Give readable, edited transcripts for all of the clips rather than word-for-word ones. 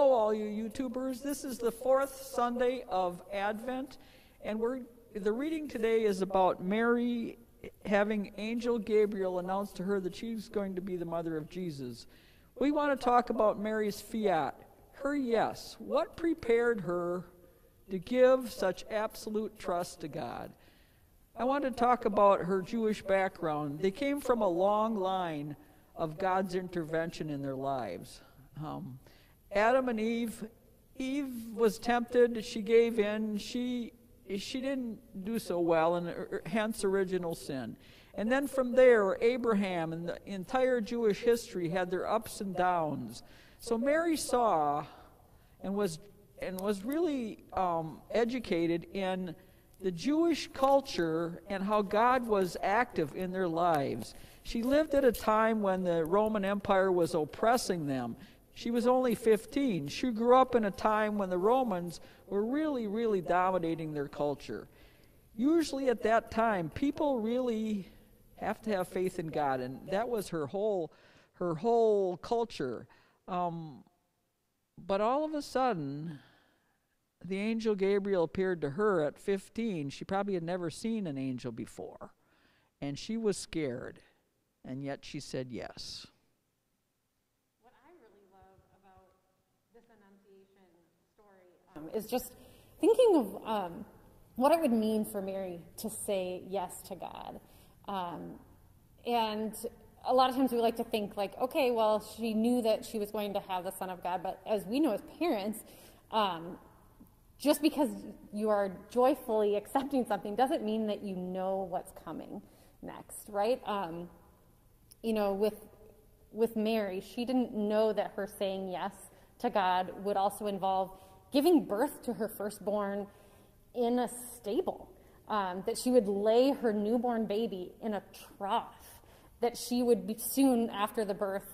Hello, all you YouTubers. This is the fourth Sunday of Advent, and the reading today is about Mary having Angel Gabriel announce to her that she's going to be the mother of Jesus. We want to talk about Mary's fiat, her yes. What prepared her to give such absolute trust to God? I want to talk about her Jewish background. They came from a long line of God's intervention in their lives. Adam and Eve was tempted, she gave in, she didn't do so well, and hence original sin. And then from there, Abraham and the entire Jewish history had their ups and downs. So Mary saw and was really educated in the Jewish culture and how God was active in their lives. She lived at a time when the Roman Empire was oppressing them. She was only 15. She grew up in a time when the Romans were really, really dominating their culture. Usually at that time, people really have to have faith in God, and that was her whole culture. But all of a sudden, the angel Gabriel appeared to her at 15. She probably had never seen an angel before, and she was scared, and yet she said yes. Is just thinking of what it would mean for Mary to say yes to God. And a lot of times we like to think like, okay, well, she knew that she was going to have the Son of God, but as we know as parents, just because you are joyfully accepting something doesn't mean that you know what's coming next, right? You know, with Mary, she didn't know that her saying yes to God would also involve giving birth to her firstborn in a stable, that she would lay her newborn baby in a trough, that she would be soon after the birth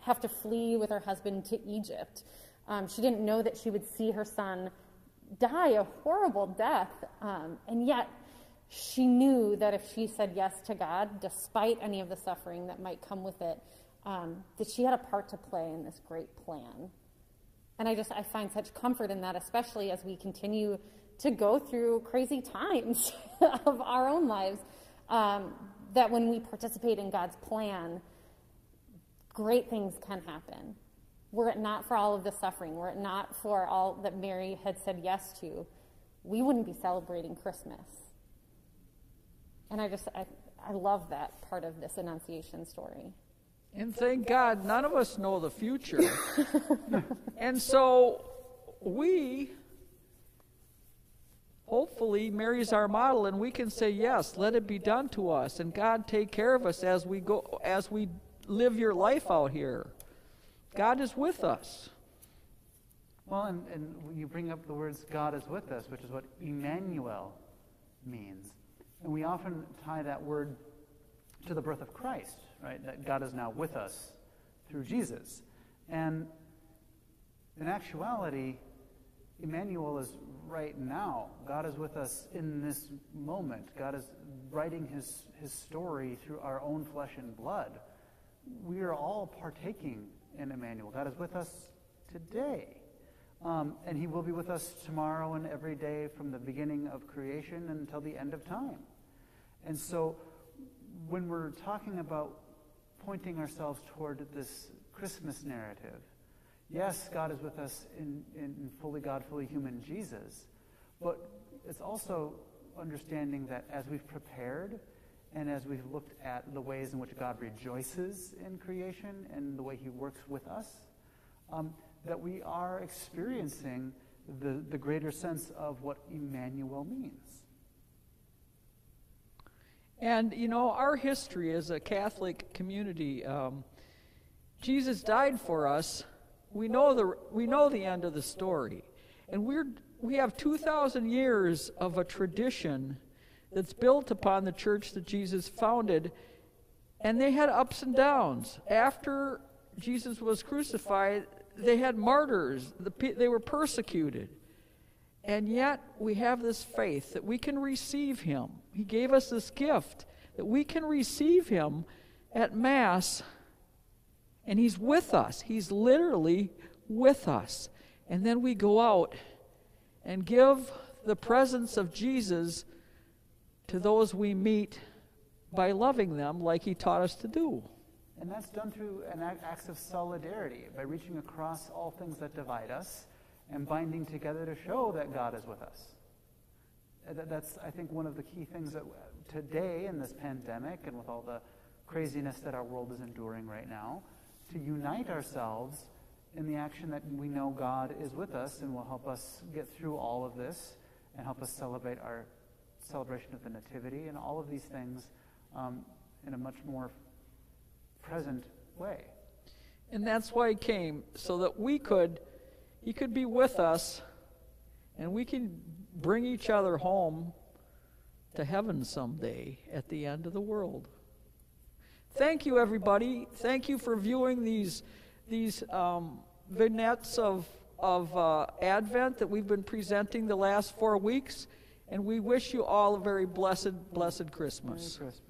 have to flee with her husband to Egypt. She didn't know that she would see her son die a horrible death, and yet she knew that if she said yes to God, despite any of the suffering that might come with it, that she had a part to play in this great plan. And I find such comfort in that, especially as we continue to go through crazy times of our own lives, that when we participate in God's plan, great things can happen. Were it not for all of the suffering, were it not for all that Mary had said yes to, we wouldn't be celebrating Christmas. And I love that part of this Annunciation story. And thank God, none of us know the future. And so hopefully Mary's our model, and we can say, yes, let it be done to us. And God, take care of us as we live your life out here. God is with us. Well, and you bring up the words, God is with us, which is what Emmanuel means. And we often tie that word to the birth of Christ, right? That God is now with us through Jesus. And in actuality, Emmanuel is right now. God is with us in this moment. God is writing his story through our own flesh and blood. We are all partaking in Emmanuel. God is with us today. And he will be with us tomorrow and every day from the beginning of creation until the end of time. And so when we're talking about pointing ourselves toward this Christmas narrative, yes, God is with us in fully God, fully human Jesus, but it's also understanding that as we've prepared and as we've looked at the ways in which God rejoices in creation and the way he works with us, that we are experiencing the greater sense of what Emmanuel means. And, you know, our history as a Catholic community, Jesus died for us. We know the end of the story. And we have 2,000 years of a tradition that's built upon the church that Jesus founded. And they had ups and downs. After Jesus was crucified, they had martyrs. They were persecuted. And yet we have this faith that we can receive him. He gave us this gift that we can receive him at Mass, and he's with us. He's literally with us. And then we go out and give the presence of Jesus to those we meet by loving them like he taught us to do. And that's done through an acts of solidarity, by reaching across all things that divide us and binding together to show that God is with us. That's, I think, one of the key things that today in this pandemic and with all the craziness that our world is enduring right now, to unite ourselves in the action that we know God is with us and will help us get through all of this and help us celebrate our celebration of the Nativity and all of these things in a much more present way. And that's why he came, so that he could be with us, and we can bring each other home to heaven someday at the end of the world. Thank you, everybody. Thank you for viewing these vignettes of Advent that we've been presenting the last 4 weeks, and we wish you all a very blessed Christmas. Merry Christmas.